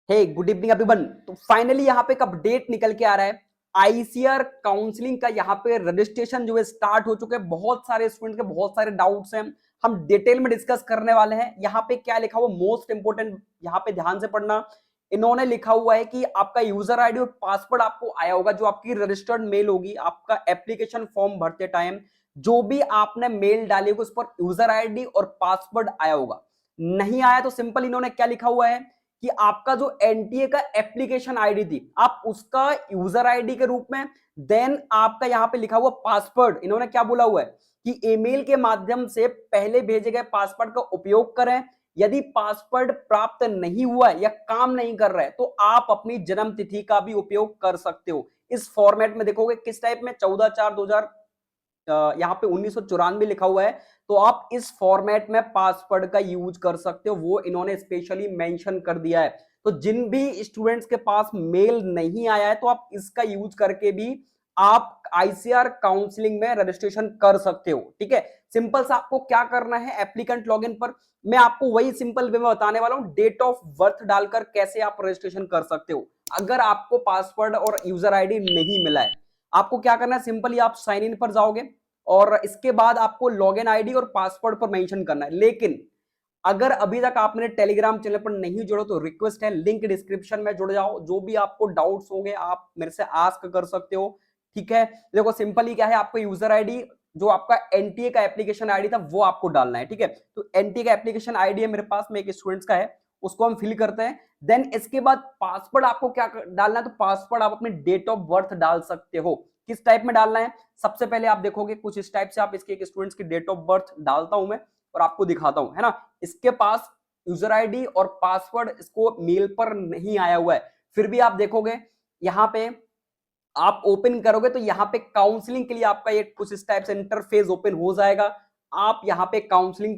हे good evening everyone. तो finally यहाँ पे एक अपडेट निकल के आ रहा है। आईसीआर काउंसलिंग का यहाँ पे रजिस्ट्रेशन जो है स्टार्ट हो चुके हैं। बहुत सारे स्टूडेंट के बहुत सारे डाउट्स हैं, हम डिटेल में डिस्कस करने वाले हैं। यहाँ पे क्या लिखा हुआ, मोस्ट इंपोर्टेंट यहाँ पे ध्यान से पढ़ना। इन्होंने लिखा हुआ है कि आपका यूजर आईडी और पासवर्ड आपको आया होगा, जो आपकी रजिस्टर्ड मेल होगी। आपका एप्लीकेशन फॉर्म भरते टाइम जो भी आपने मेल डाली होगी उस पर यूजर आईडी और पासवर्ड आया होगा। नहीं आया तो सिंपल इन्होंने क्या लिखा हुआ है कि आपका जो एनटीए का एप्लीकेशन आईडी थी, आप उसका यूजर आईडी के रूप में, देन आपका यहां पे लिखा हुआ पासवर्ड, इन्होंने क्या बोला हुआ है कि ईमेल के माध्यम से पहले भेजे गए पासवर्ड का उपयोग करें। यदि पासवर्ड प्राप्त नहीं हुआ है या काम नहीं कर रहा है तो आप अपनी जन्म तिथि का भी उपयोग कर सकते हो। इस फॉर्मेट में देखोगे किस टाइप में, 14/4/2000 यहाँ पे 1994 लिखा हुआ है, तो आप इस फॉर्मेट में पासवर्ड का यूज कर सकते हो। वो इन्होंने स्पेशली मेंशन कर दिया है। तो जिन भी स्टूडेंट्स के पास मेल नहीं आया है तो आप इसका यूज करके भी आप आईसीआर काउंसलिंग में रजिस्ट्रेशन कर सकते हो। ठीक है, सिंपल सा आपको क्या करना है, एप्लीकेंट लॉगिन पर मैं आपको वही सिंपल वे में बताने वाला हूं, डेट ऑफ बर्थ डालकर कैसे आप रजिस्ट्रेशन कर सकते हो। अगर आपको पासवर्ड और यूजर आईडी नहीं मिला है, आपको क्या करना है, सिंपली आप साइन इन पर जाओगे और इसके बाद आपको लॉगिन आईडी और पासवर्ड पर मेंशन करना है। लेकिन अगर अभी तक आपने टेलीग्राम चैनल पर नहीं जुड़ो तो रिक्वेस्ट है, लिंक डिस्क्रिप्शन में जुड़ जाओ। जो भी आपको डाउट्स होंगे आप मेरे से आस्क कर सकते हो। ठीक है, देखो सिंपली क्या है, आपको यूजर आईडी जो आपका एनटीए का एप्लीकेशन आईडी था वो आपको डालना है। ठीक है, तो एनटीए का एप्लीकेशन आईडी है मेरे पास में, एक स्टूडेंट्स का है, उसको हम फिल करते हैं। देन इसके बाद पासवर्ड आपको क्या डालना है, तो पासवर्ड आप अपने डेट ऑफ बर्थ डाल सकते हो। किस टाइप में डालना है, सबसे पहले आप देखोगे कुछ इस टाइप से, आप इसके एक स्टूडेंट्स की डेट ऑफ बर्थ डालता हूं मैं और आपको दिखाता हूं, है ना। इसके पास यूजर आईडी और पासवर्ड इसको मेल पर नहीं आया हुआ है, फिर भी आप देखोगे यहां पे आप ओपन करोगे तो यहां पे काउंसलिंग के लिए आपका ये कुछ इस टाइप से इंटरफेस ओपन हो जाएगा। आप यहां पे काउंसलिंग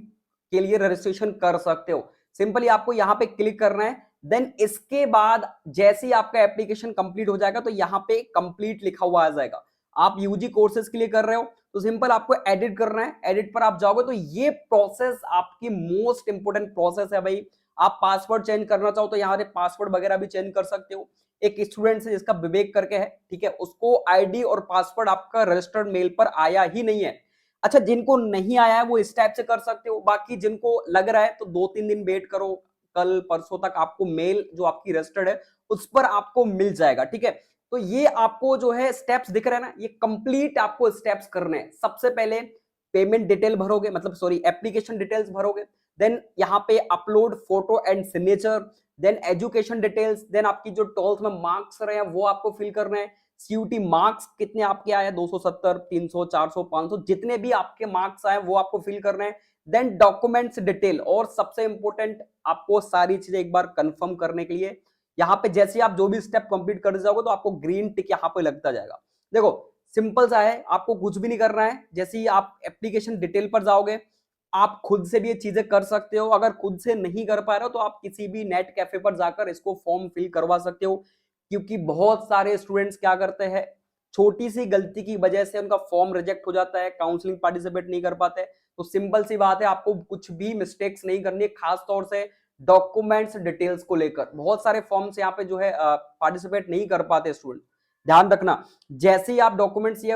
के लिए रजिस्ट्रेशन कर सकते हो। सिंपली आपको यहां पे क्लिक करना है। देन इसके बाद जैसे ही आपका एप्लीकेशन कंप्लीट हो जाएगा तो यहां पे कंप्लीट लिखा हुआ आ जाएगा। आप यूजी कोर्सेज के लिए कर रहे हो तो सिंपल आपको एडिट करना है। एडिट पर आप जाओगे तो ये प्रोसेस आपकी मोस्ट इंपोर्टेंट प्रोसेस है भाई। आप पासवर्ड चेंज करना चाहो तो यहाँ पे पासवर्ड वगैरह भी चेंज कर सकते हो। एक स्टूडेंट है जिसका विवेक करके है, ठीक है, उसको आईडी और पासवर्ड आपका रजिस्टर्ड मेल पर आया ही नहीं है। अच्छा, जिनको नहीं आया है वो इस टाइप से कर सकते हो। बाकी जिनको लग रहा है तो 2-3 दिन वेट करो, कल परसों तक आपको मेल जो आपकी रजिस्टर्ड है उस पर आपको मिल जाएगा। ठीक है, तो ये आपको जो है स्टेप्स दिख रहे हैं ना, ये कंप्लीट आपको स्टेप्स करने हैं। सबसे पहले पेमेंट डिटेल भरोगे, मतलब सॉरी एप्लीकेशन डिटेल्स भरोगे। देन यहाँ पे upload photo and signature, then education details, then आपकी जो 12th में मार्क्स रहे हैं वो आपको फिल करना है। सीयूटी मार्क्स कितने आपके आए, 270, 300, 400, 500, जितने भी आपके मार्क्स आए वो आपको फिल करना है। देन डॉक्यूमेंट्स डिटेल, और सबसे इंपॉर्टेंट आपको सारी चीजें एक बार कंफर्म करने के लिए यहाँ पे जैसे आप जो भी स्टेप कंप्लीट कर जाओगे तो आपको ग्रीन टिक यहाँ पे लगता जाएगा। देखो सिंपल सा है, आपको कुछ भी नहीं करना है। जैसे ही आप एप्लीकेशन डिटेल पर जाओगे आप खुद से भी ये चीजें कर सकते हो। अगर खुद से नहीं कर पा रहे हो तो आप किसी भी नेट कैफे पर जाकर इसको फॉर्म फिल करवा सकते हो। क्योंकि बहुत सारे स्टूडेंट्स क्या करते हैं, छोटी सी गलती की वजह से उनका फॉर्म रिजेक्ट हो जाता है, काउंसलिंग पार्टिसिपेट नहीं कर पाते। तो सिंपल सी बात है, आपको कुछ भी मिस्टेक्स नहीं करनी है, खास तौर से डॉक्यूमेंट्स डिटेल्स को लेकर। बहुत सारे फॉर्म्स यहाँ पे जो है पार्टिसिपेट नहीं कर पाते स्टूडेंट, ध्यान रखना। जैसे ही आप डॉक्यूमेंट्स ये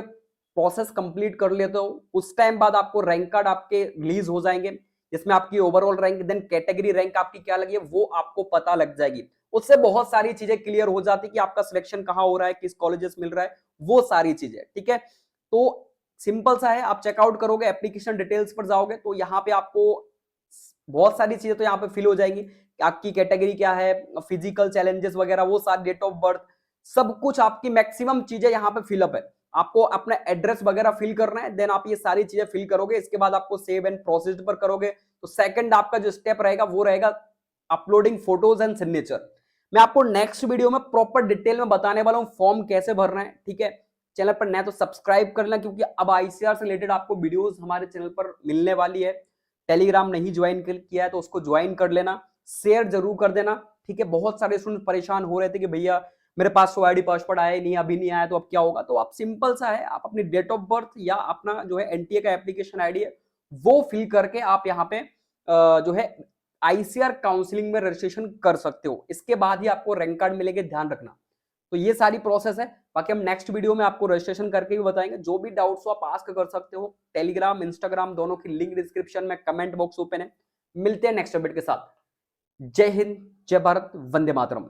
प्रोसेस कंप्लीट कर लेते हो उस टाइम बाद आपको रैंक कार्ड आपके रिलीज हो जाएंगे, जिसमें आपकी overall rank, then category rank आपकी क्या लगी है वो आपको पता लग जाएगी। उससे बहुत सारी चीजें क्लियर हो जाती कि आपका सिलेक्शन कहां हो रहा है, किस कॉलेजेस मिल रहा है, वो सारी चीजें। ठीक है, तो सिंपल सा है, आप चेकआउट करोगे, एप्लीकेशन डिटेल्स पर जाओगे तो यहाँ पे आपको बहुत सारी चीजें तो यहाँ पे फिल हो जाएंगी। आपकी कैटेगरी क्या है, फिजिकल चैलेंजेस वगैरह वो सारे, डेट ऑफ बर्थ, सब कुछ आपकी मैक्सिमम चीजें यहाँ पे फिलअप है। आपको अपना एड्रेस वगैरह फिल करना है। देन आप ये सारी चीजें फिल करोगे, इसके बाद आपको सेव एंड प्रोसेस्ड पर करोगे तो सेकंड आपका जो स्टेप रहेगा वो रहेगा अपलोडिंग फोटोज एंड सिग्नेचर। मैं आपको नेक्स्ट वीडियो में प्रॉपर डिटेल में बताने वाला हूं फॉर्म कैसे भरना है। ठीक है, चैनल पर नया तो सब्सक्राइब कर लेना, क्योंकि अब आईसीआर से रिलेटेड आपको वीडियोस हमारे चैनल पर मिलने वाली है। टेलीग्राम नहीं ज्वाइन किया है तो उसको ज्वाइन कर लेना, शेयर जरूर कर देना। ठीक है, बहुत सारे स्टूडेंट परेशान हो रहे थे कि भैया मेरे पास तो आईडी पासवर्ड आया नहीं, अभी नहीं आया तो अब क्या होगा। तो आप सिंपल सा है, आप अपनी डेट ऑफ बर्थ या अपना जो है एनटीए का एप्लीकेशन आईडी है वो फिल करके आप यहाँ पे जो है आईसीआर काउंसलिंग में रजिस्ट्रेशन कर सकते हो। इसके बाद ही आपको रैंक कार्ड मिलेंगे, ध्यान रखना। तो ये सारी प्रोसेस है। बाकी हम नेक्स्ट वीडियो में आपको रजिस्ट्रेशन करके भी बताएंगे। जो भी डाउट्स हो आप आस्क कर सकते हो। टेलीग्राम, इंस्टाग्राम दोनों की लिंक डिस्क्रिप्शन में, कमेंट बॉक्स ओपन है। मिलते हैं नेक्स्ट अपडेट के साथ। जय हिंद, जय भारत, वंदे मातरम।